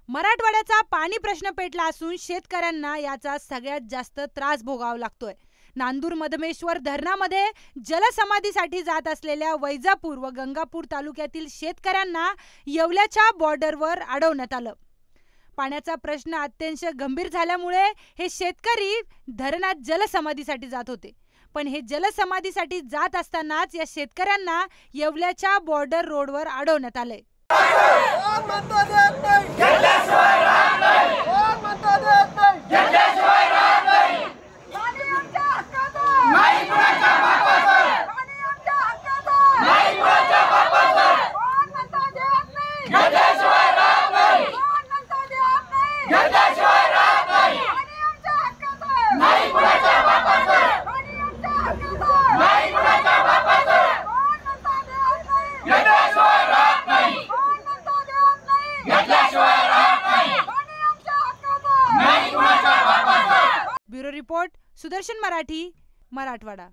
मराठवाड्याचा पाणी प्रश्न पेटला असून शेतकऱ्यांना याचा सगळ्यात जास्त त्रास भोगावा लागतोय। नांदूर मधमेश्वर धरणामध्ये जलसमाधीसाठी जात असलेल्या वैजापूर व गंगापूर तालुक्यातील शेतकऱ्यांना येवल्याच्या बॉर्डरवर अडवण्यात आलं। पाण्याचा प्रश्न अत्यंत गंभीर झाल्यामुळे हे शेतकरी धरणात जलसमाधीसाठी जात होते, पण हे जलसमाधीसाठी जात असतानाच या शेतकऱ्यांना येवल्याच्या बॉर्डर रोडवर अडवण्यात आले। Bureau report, Sudarshan Marathi, Marathwada.